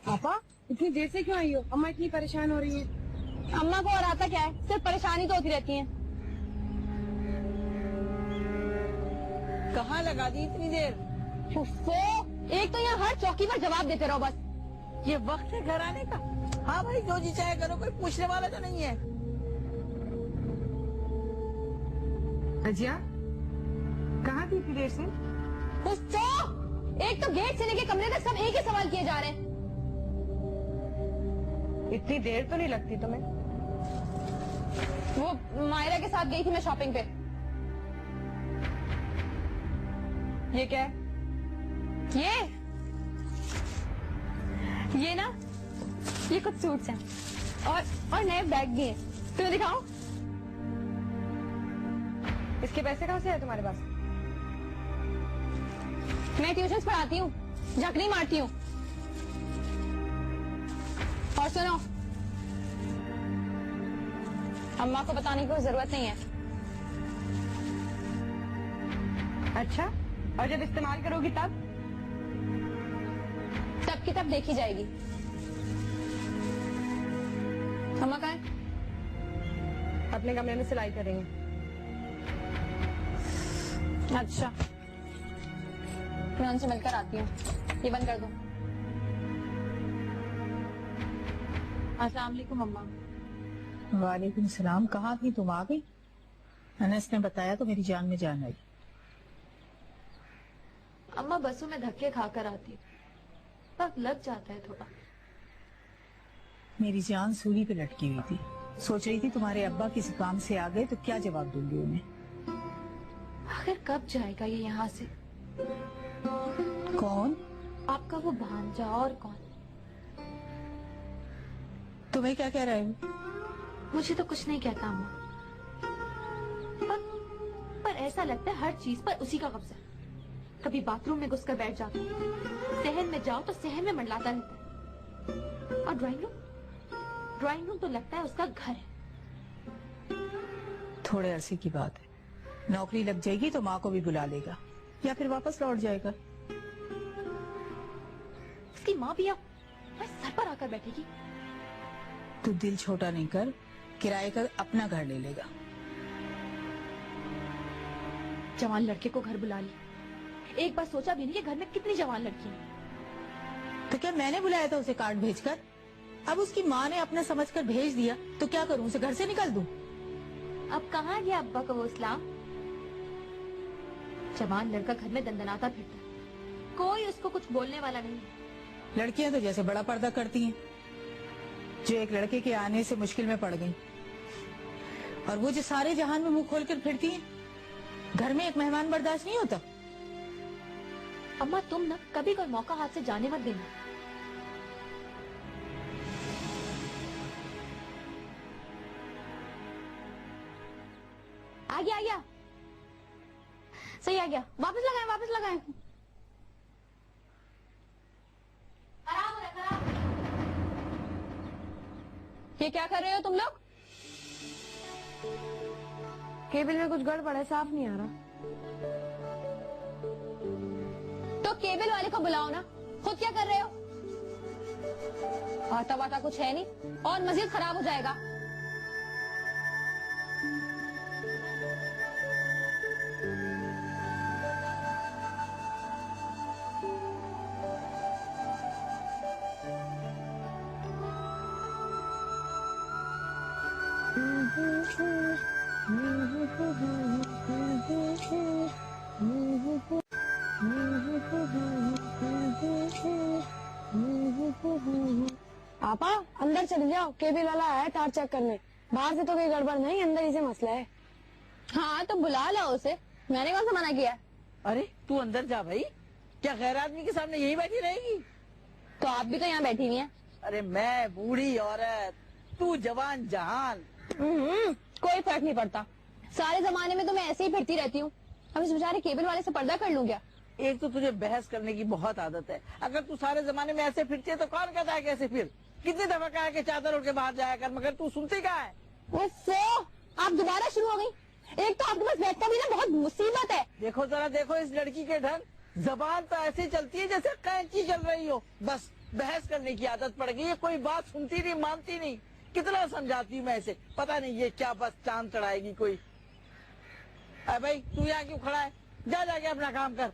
पापा इतनी देर से क्यों आई हो? अम्मा इतनी परेशान हो रही है। अम्मा को और आता क्या है, सिर्फ परेशानी तो होती रहती है। कहाँ लगा दी इतनी देर? फुफ्फो, एक तो यहाँ हर चौकी पर जवाब देते रहो बस। ये वक्त है घर आने का। हाँ भाई जो जी चाहे करो, कोई पूछने वाला तो नहीं है। अजिया कहाँ थी इतनी देर से? फुफ्फो, एक तो गेट से लेके कमरे तक सब एक ही सवाल किए जा रहे हैं। इतनी देर तो नहीं लगती तुम्हें? वो मायरा के साथ गई थी मैं शॉपिंग पे। ये क्या है? ये ना, ये कुछ सूट्स हैं और नए बैग भी हैं। तुम्हें दिखाऊं? इसके पैसे कहाँ से है तुम्हारे पास? मैं ट्यूशन पढ़ाती हूँ, झकड़ी मारती हूँ। और सुनो, अम्मा को बताने की कोई जरूरत नहीं है। अच्छा, और जब इस्तेमाल करोगी तब की तब देखी जाएगी। अम्मा कहाँ है? अपने कमरे में सिलाई करेंगे। अच्छा, मैं उनसे मिलकर आती हूँ। ये बंद कर दो। अस्सलाम वालेकुम अम्मा। वालेकुम सलाम। कहाँ थी तुम? आ गई? अनस ने बताया तो मेरी जान में जान आई। अम्मा बसों में धक्के खाकर आती हूँ, वक्त लग जाता है थोड़ा। मेरी जान सूली पे लटकी हुई थी। सोच रही थी तुम्हारे अब्बा किसी काम से आ गए तो क्या जवाब दूंगी उन्हें। आखिर कब जाएगा ये यहाँ से? कौन? आपका वो भांजा। और कौन? तुम्हें क्या कह रहे हो? मुझे तो कुछ नहीं कहता अम्मा, पर ऐसा लगता है हर चीज पर उसी का कब्जा। कभी बाथरूम में घुसकर बैठ जाता है, सहन में जाओ तो सहन में मंडलाता रहता है। और ड्राइंग रूम तो लगता है उसका घर है। थोड़े अरसे की बात है, नौकरी लग जाएगी तो माँ को भी बुला लेगा या फिर वापस लौट जाएगा। उसकी माँ भी अब सर पर आकर बैठेगी। तू दिल छोटा नहीं कर, किराए का अपना घर ले लेगा। जवान लड़के को घर बुला ली, एक बार सोचा भी नहीं कि घर में कितनी जवान लड़की है। तो क्या मैंने बुलाया था उसे कार्ड भेजकर? अब उसकी माँ ने अपना समझकर भेज दिया तो क्या करूं, उसे घर से निकाल दूं? अब कहाँ गया अब्बा का वो इस्लाम? जवान लड़का घर में दंदनाता फिरता है, कोई उसको कुछ बोलने वाला नहीं है। लड़कियां तो जैसे बड़ा पर्दा करती हैं, जो एक लड़के के आने से मुश्किल में पड़ गई, और वो जो सारे जहान में मुंह खोलकर फिरती हैं। घर में एक मेहमान बर्दाश्त नहीं होता। अम्मा तुम ना कभी कोई मौका हाथ से जाने मत देना। आ गया सही आ गया। वापस लगाएं। खराब। ये क्या कर रहे हो तुम लोग? केबल में कुछ गड़बड़ है, साफ नहीं आ रहा। तो केबल वाले को बुलाओ ना, खुद क्या कर रहे हो? आता वाता कुछ है नहीं और मजीद खराब हो जाएगा। आपा अंदर चले जाओ, केबल वाला आया है तार चेक करने। बाहर से तो कोई गड़बड़ नहीं, अंदर ही से मसला है। हाँ तो बुला लो उसे, मैंने कौन सा मना किया? अरे तू अंदर जा भाई, क्या गैर आदमी के सामने यही बैठी रहेगी? तो आप भी तो यहाँ बैठी हुई हैं। अरे मैं बूढ़ी औरत, तू जवान जहान। कोई फर्क नहीं पड़ता, सारे जमाने में तो मैं ऐसे ही फिरती रहती हूँ। अब इस बेचारे केबल वाले से पर्दा कर लूं क्या? एक तो तुझे बहस करने की बहुत आदत है। अगर तू सारे जमाने में ऐसे फिरती है तो कौन कहता है कैसे फिर? कितनी दफा कहा है कि चादर उड़ के बाहर जाया कर, मगर तू सुनती कहाँ है? आप दोबारा शुरू हो गई। एक तो आपके पास बैठना भी ना बहुत मुसीबत है। देखो जरा देखो इस लड़की के ढंग, जबान तो ऐसी चलती है जैसे कैंची चल रही हो। बस बहस करने की आदत पड़ गई है, कोई बात सुनती नहीं, मानती नहीं। कितना समझाती हूँ मैं इसे, पता नहीं ये क्या बस चांद चढ़ाएगी कोई। अरे भाई तू यहाँ क्यों खड़ा है? जा जाके अपना काम कर।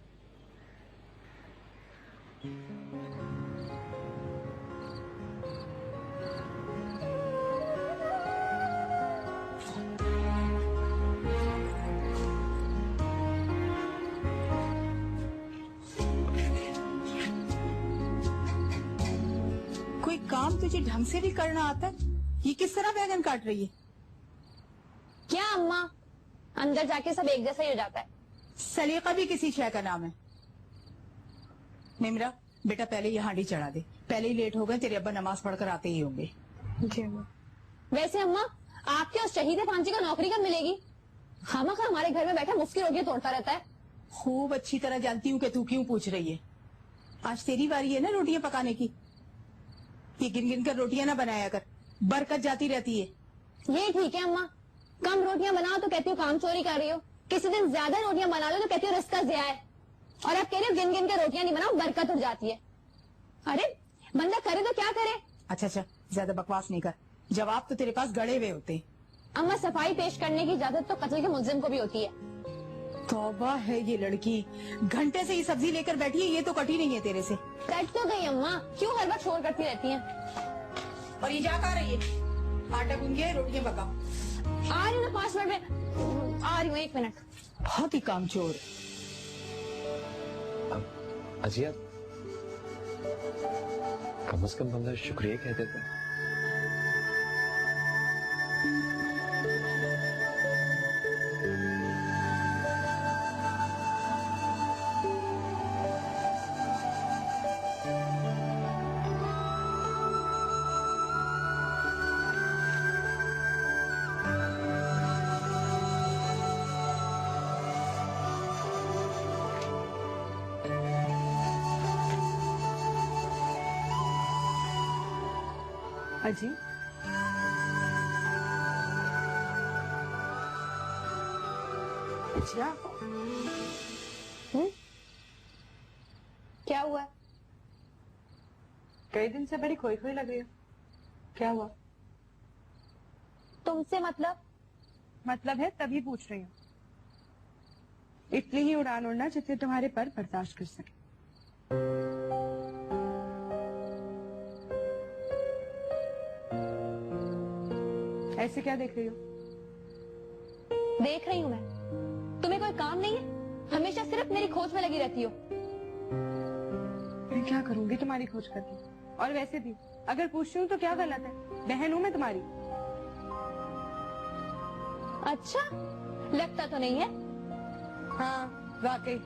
कोई काम तुझे ढंग से भी करना आता है? ये किस तरह बैगन काट रही है? क्या अम्मा, अंदर जाके सब एक जैसा ही हो जाता है। सलीका भी किसी शय का नाम है। निमरा बेटा पहले ये हांडी चढ़ा दे, पहले ही लेट हो गए, तेरे अब्बा नमाज पढ़कर आते ही होंगे। वैसे अम्मा, आपके उस शहीद फांसी को नौकरी कब मिलेगी? खामखा हमारे घर में बैठा मुफ्त की रोटियां तोड़ता रहता है। खूब अच्छी तरह जानती हूँ कि तू क्यों पूछ रही है। आज तेरी बारी है ना रोटियां पकाने की। ये गिन गिन कर रोटियां ना बनाया कर, बरकत जाती रहती है। ये ठीक है अम्मा, कम रोटियां बनाओ तो कहती हो काम चोरी कर रही हो, किसी दिन ज्यादा रोटियां बना लो तो कहती हो रिस्क ज़िया है, और अब कह रही हो गिन गिन कर रोटियां नहीं बनाओ बरकत उड़ जाती है। अरे बंदा करे तो क्या करे? अच्छा अच्छा ज्यादा बकवास नहीं कर, जवाब तो तेरे पास गड़े हुए होते। अम्मा सफाई पेश करने की इजाजत तो कत्ल के मुल्जिम को भी होती है। तौबा है ये लड़की, घंटे से ये सब्जी लेकर बैठी है, ये तो कटी नहीं है तेरे से। कट तो गई अम्मा, क्यों हर वक्त शोर करती रहती हैं? और ये जा कहाँ रही है? आटा गूंद गया, रोटियां पका। आ रही हूँ ना 5 मिनट में, आ रही हूँ 1 मिनट। बहुत ही कामचोर। अजिया कम से कम बंदा शुक्रिया कह देता है। अजी अच्छा क्या हुआ? कई दिन से बड़ी खोई खोई लग रही हो, क्या हुआ? तुमसे मतलब है तभी पूछ रही हूँ। इतनी ही उड़ान उड़ना जितने तुम्हारे पर बर्दाश्त कर सके। ऐसे क्या देख रही हो? देख रही हूँ मैं, तुम्हें कोई काम नहीं है? हमेशा सिर्फ मेरी खोज में लगी रहती हो। मैं क्या करूंगी तुम्हारी खोज करके? और वैसे भी अगर पूछती हूँ तो क्या गलत है? बहन हूँ मैं तुम्हारी। अच्छा लगता तो नहीं है। हाँ वाकई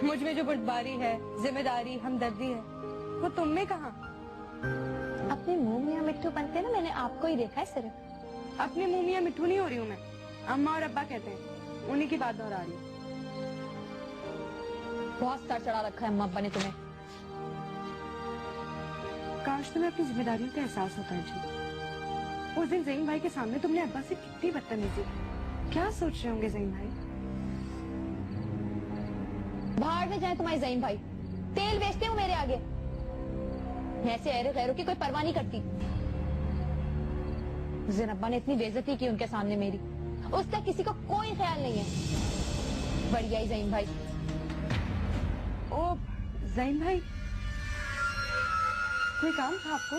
मुझ में जो बुर्दबारी है, जिम्मेदारी, हमदर्दी है, वो तुम में कहाँ? अपने मुंह मियां मिट्टू बनते ना, मैंने आपको ही देखा है सिर्फ। अपने मुंह मियां मिट्टू नहीं हो रही हूँ मैं, अम्मा और अब्बा कहते हैं, उन्हीं की बात दोहरा रही हूँ। बहुत सर चढ़ा रखा है अम्मा अब्बा ने तुम्हें। काश तुम्हें अपनी जिम्मेदारियों का एहसास होता है जी। उस दिन ज़हीन भाई के सामने तुमने अब्बा से कितनी बदतमीजी की। क्या सोच रहे होंगे ज़हीन भाई? बाहर में जाए तुम्हारे ज़हीन भाई, तेल बेचते हो मेरे आगे। मैं ऐसे ऐरे गैरों की कोई परवाह नहीं करती। ज़ैनब्बा ने इतनी बेइज्जती की उनके सामने मेरी, उसका किसी को कोई ख्याल नहीं है। बढ़िया ही ज़हीन भाई। ओ ज़हीन भाई, कोई काम था आपको?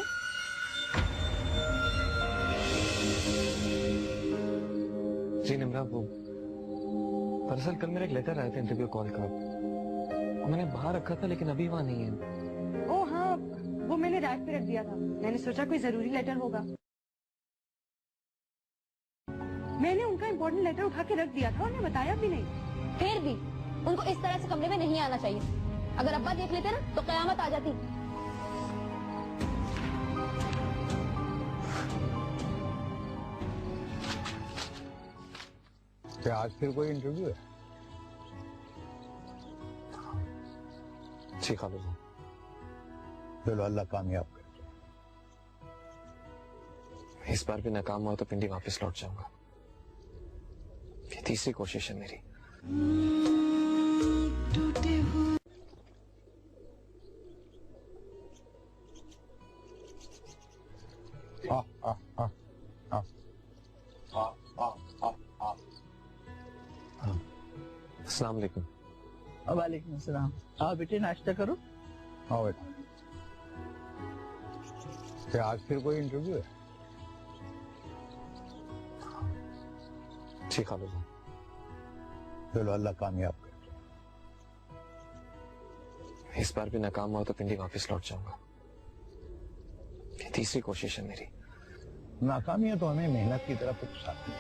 जी निम्रा, वो दरअसल कल मेरा एक लेटर आया था इंटरव्यू कॉल का, मैंने बाहर रखा था लेकिन अभी वहाँ नहीं है। ओ हाँ, वो मैंने रैक पे रख दिया था। मैंने सोचा कोई जरूरी लेटर होगा। मैंने उनका इम्पोर्टेंट लेटर उठा के रख दिया था, उन्हें बताया भी नहीं। फिर भी उनको इस तरह से कमरे में नहीं आना चाहिए। अगर अब्बा देख लेते ना तो कयामत आ जाती। क्या आज फिर कोई इंटरव्यू है? जी खालू जी। चलो अल्लाह कामयाब करे। इस बार भी नाकाम हुआ तो पिंडी वापस लौट जाऊंगा। ये तीसरी कोशिश है मेरी। अस्सलाम वालेकुम। वालेकुम अस्सलाम। आओ बेटे नाश्ता करो। हाँ बेटा। क्या आज फिर कोई इंटरव्यू है? जी खालू जी। चलो अल्लाह कामयाब करे। इस बार भी नाकाम हुआ तो पिंडी वापस लौट जाऊंगा। ये तीसरी कोशिश है मेरी। नाकामियां तो हमें मेहनत की तरफ उकसाती है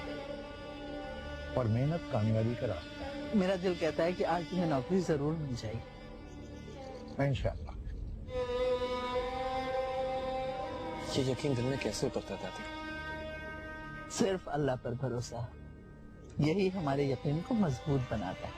और मेहनत कामयाबी का रास्ता है। मेरा दिल कहता है कि आज तुम्हें नौकरी जरूर मिल जाएगी। इंशाअल्लाह। ये यकीन दिल में कैसे उतरता दादी? सिर्फ अल्लाह पर भरोसा, यही हमारे यकीन को मजबूत बनाता है।